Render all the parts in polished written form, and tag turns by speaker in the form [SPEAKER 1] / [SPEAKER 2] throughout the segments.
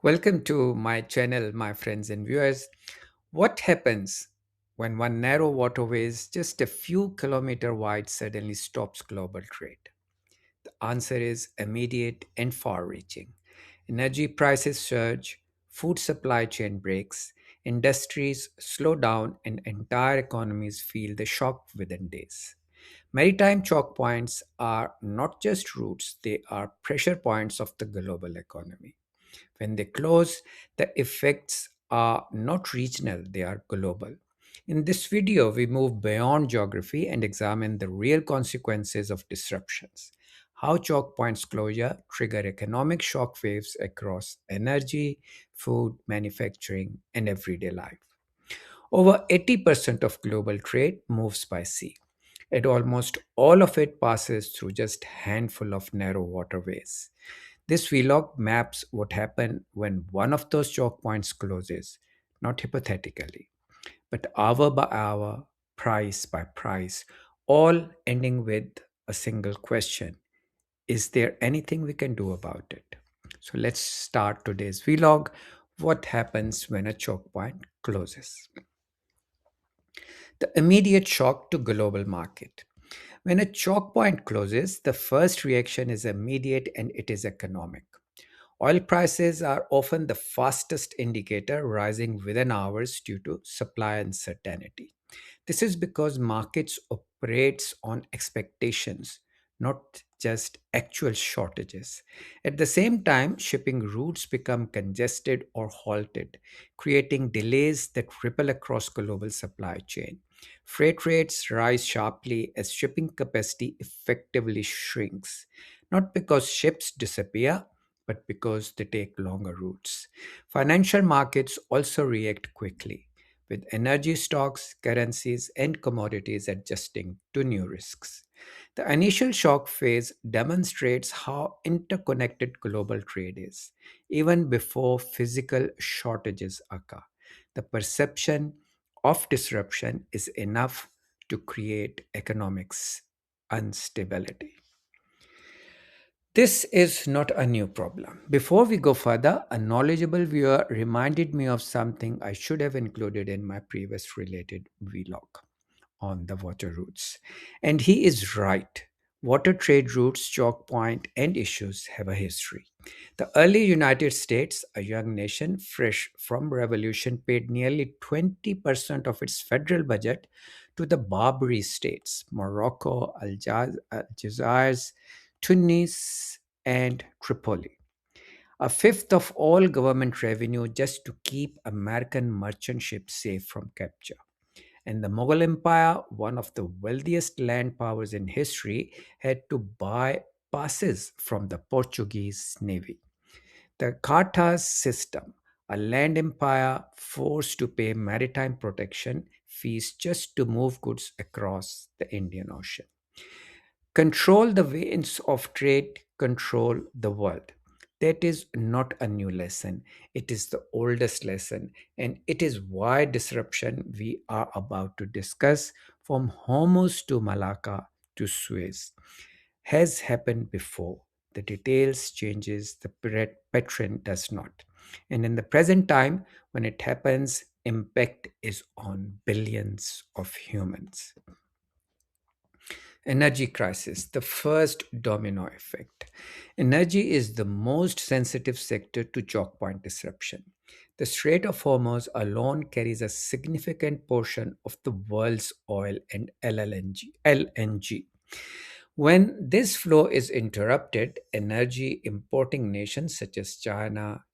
[SPEAKER 1] Welcome to my channel, my friends and viewers. What happens when one narrow waterways just a few kilometers wide suddenly stops global trade? The answer is immediate and far reaching. Energy prices surge, food supply chain breaks, industries slow down, and entire economies feel the shock within days. Maritime choke points are not just routes, they are pressure points of the global economy. When they close, the effects are not regional, they are global. In this video, we move beyond geography and examine the real consequences of disruptions. How choke points closure trigger economic shock waves across energy, food, manufacturing, and everyday life. Over 80% of global trade moves by sea, and almost all of it passes through just a handful of narrow waterways. This vlog maps what happens when one of those choke points closes, not hypothetically, but hour by hour, price by price, all ending with a single question. Is there anything we can do about it? So let's start today's vlog. What happens when a choke point closes? The immediate shock to global market. When a choke point closes, the first reaction is immediate and it is economic. Oil prices are often the fastest indicator, rising within hours due to supply uncertainty. This is because markets operates on expectations, not just actual shortages. At the same time, shipping routes become congested or halted, creating delays that ripple across global supply chain. Freight rates rise sharply as shipping capacity effectively shrinks, not because ships disappear, but because they take longer routes. Financial markets also react quickly, with energy stocks, currencies, and commodities adjusting to new risks. The initial shock phase demonstrates how interconnected global trade is, even before physical shortages occur. The perception of disruption is enough to create economics instability. This is not a new problem. Before we go further, a knowledgeable viewer reminded me of something I should have included in my previous related vlog on the water routes. And he is right. Water trade routes, choke point, and issues have a history. The early United States, a young nation fresh from revolution, paid nearly 20% of its federal budget to the Barbary States, Morocco, Algiers, Tunis, and Tripoli. A fifth of all government revenue just to keep American merchant ships safe from capture. And the Mughal Empire, one of the wealthiest land powers in history, had to buy passes from the Portuguese navy. The Cartas system, a land empire forced to pay maritime protection fees just to move goods across the Indian Ocean. Control the winds of trade, control the world. That is not a new lesson. It is the oldest lesson, and it is why disruption we are about to discuss from Hormuz to Malacca to Suez has happened before. The details changes, the pattern does not. And in the present time, when it happens, impact is on billions of humans. Energy crisis, the first domino effect. Energy is the most sensitive sector to choke point disruption. The Strait of Hormuz alone carries a significant portion of the world's oil and LNG. When this flow is interrupted, energy importing nations such as China,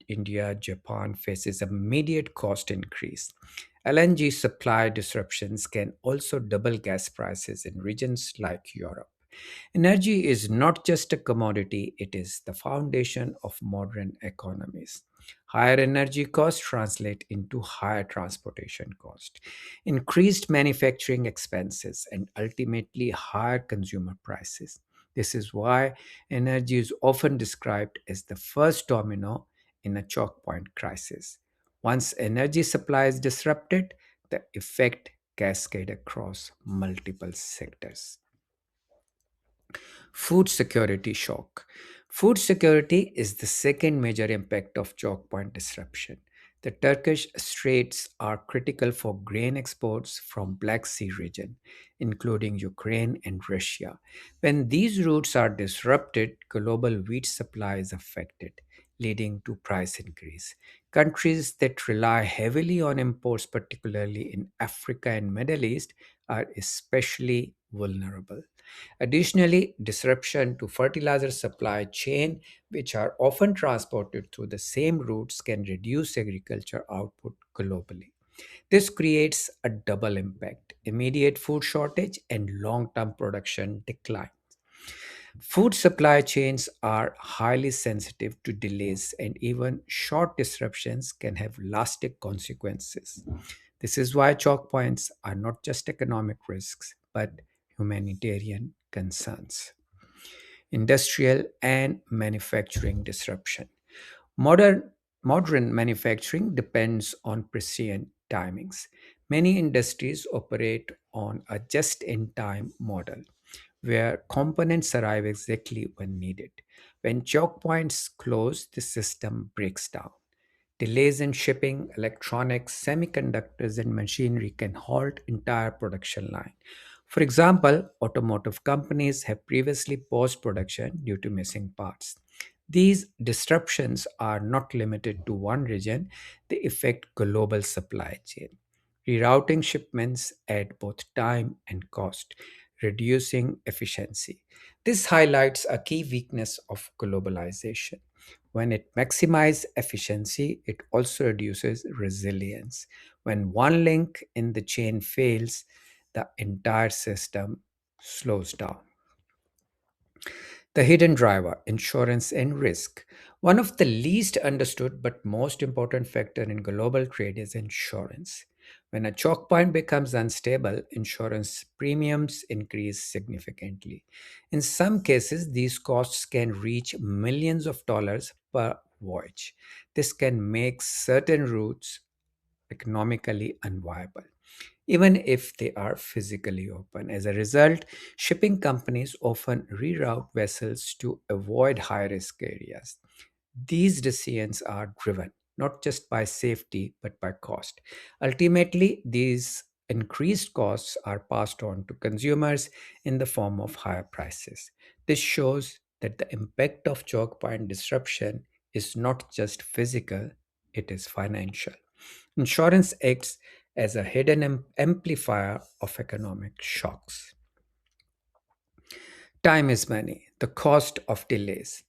[SPEAKER 1] India, Japan faces immediate cost increase. LNG supply disruptions can also double gas prices in regions like Europe. Energy is not just a commodity, it is the foundation of modern economies. Higher energy costs translate into higher transportation costs, increased manufacturing expenses, and ultimately higher consumer prices. This is why energy is often described as the first domino in a choke point crisis. Once energy supply is disrupted, the effect cascade across multiple sectors. Food security shock. Food security is the second major impact of choke point disruption. The Turkish straits are critical for grain exports from Black Sea region, including Ukraine and Russia. When these routes are disrupted, global wheat supply is affected, leading to price increase. Countries that rely heavily on imports, particularly in Africa and Middle East, are especially vulnerable. Additionally, disruption to fertilizer supply chain, which are often transported through the same routes, can reduce agriculture output globally. This creates a double impact: immediate food shortage and long term production decline. Food supply chains are highly sensitive to delays, and even short disruptions can have lasting consequences. This is why choke points are not just economic risks, but humanitarian concerns. Industrial and manufacturing disruption. Modern, modern manufacturing depends on precision timings. Many industries operate on a just in time model where components arrive exactly when needed. When choke points close, the system breaks down. Delays in shipping, electronics, semiconductors, and machinery can halt entire production line. For example, automotive companies have previously paused production due to missing parts. These disruptions are not limited to one region, they affect global supply chain. Rerouting shipments add both time and cost, reducing efficiency. This highlights a key weakness of globalization. When it maximizes efficiency, it also reduces resilience. When one link in the chain fails, the entire system slows down. The hidden driver, insurance and risk. One of the least understood but most important factor in global trade is insurance. When a choke point becomes unstable, insurance premiums increase significantly. In some cases, these costs can reach millions of dollars per voyage. This can make certain routes economically unviable even if they are physically open. As a result, shipping companies often reroute vessels to avoid high risk areas. These decisions are driven not just by safety but by cost. Ultimately, these increased costs are passed on to consumers in the form of higher prices. This shows that the impact of choke point disruption is not just physical, it is financial. Insurance acts as a hidden amplifier of economic shocks. Time is money, the cost of delays.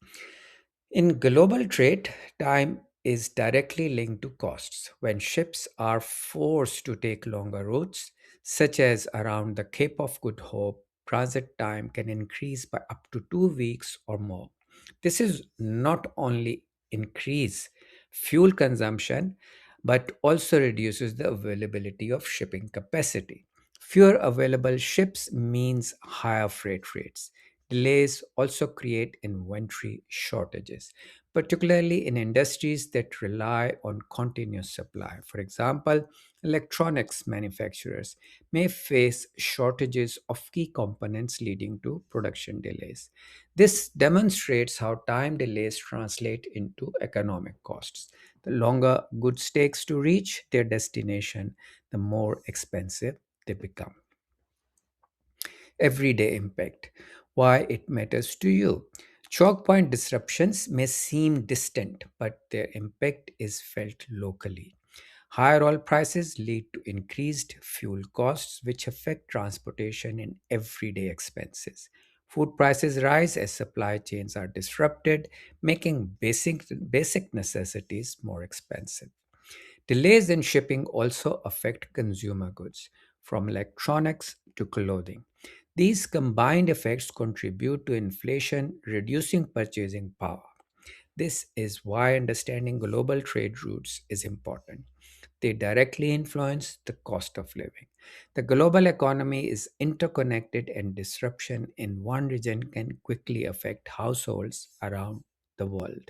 [SPEAKER 1] In global trade, time is directly linked to costs. When ships are forced to take longer routes, such as around the Cape of Good Hope, transit time can increase by up to 2 weeks or more. This is not only increase fuel consumption, but also reduces the availability of shipping capacity. Fewer available ships means higher freight rates. Delays also create inventory shortages, particularly in industries that rely on continuous supply. For example, electronics manufacturers may face shortages of key components leading to production delays. This demonstrates how time delays translate into economic costs. The longer goods takes to reach their destination, the more expensive they become. Everyday impact. Why it matters to you. Choke point disruptions may seem distant, but their impact is felt locally. Higher oil prices lead to increased fuel costs, which affect transportation and everyday expenses. Food prices rise as supply chains are disrupted, making basic necessities more expensive. Delays in shipping also affect consumer goods, from electronics to clothing. These combined effects contribute to inflation, reducing purchasing power. This is why understanding global trade routes is important. They directly influence the cost of living. The global economy is interconnected, and disruption in one region can quickly affect households around the world.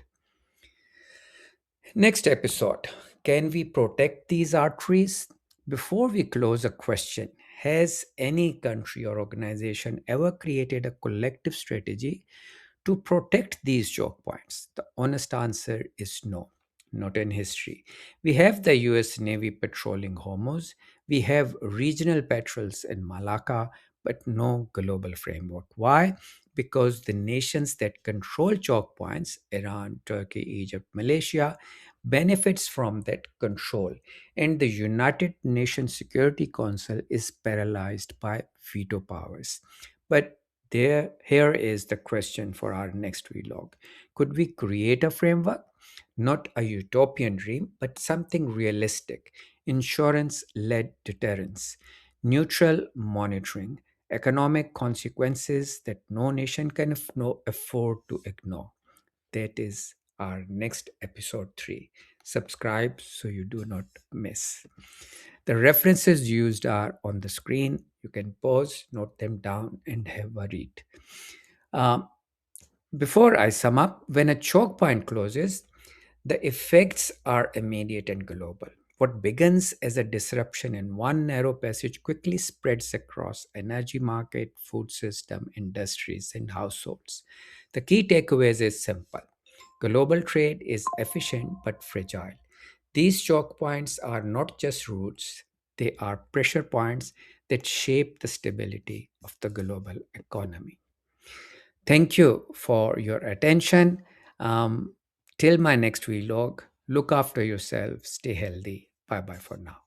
[SPEAKER 1] Next episode: can we protect these arteries? Before we close, a question: has any country or organization ever created a collective strategy to protect these choke points? The honest answer is no, not in history. We have the US Navy patrolling Hormuz, we have regional patrols in Malacca, but no global framework. Why? Because the nations that control choke points, Iran, Turkey, Egypt, Malaysia, benefits from that control, and the United Nations Security Council is paralyzed by veto powers. But here is the question for our next vlog. Could we create a framework? Not a utopian dream, but something realistic. Insurance led deterrence, neutral monitoring, economic consequences that no nation can afford to ignore. That is our next episode 3. Subscribe so you do not miss. The references used are on the screen. You can pause, note them down, and have a read. Um, Before I sum up, when a choke point closes, the effects are immediate and global. What begins as a disruption in one narrow passage quickly spreads across energy market, food system, industries, and households. The key takeaways is simple. Global trade is efficient but fragile. These choke points are not just routes, they are pressure points that shape the stability of the global economy. Thank you for your attention. Um, Till my next vlog, look after yourself, stay healthy. Bye bye for now.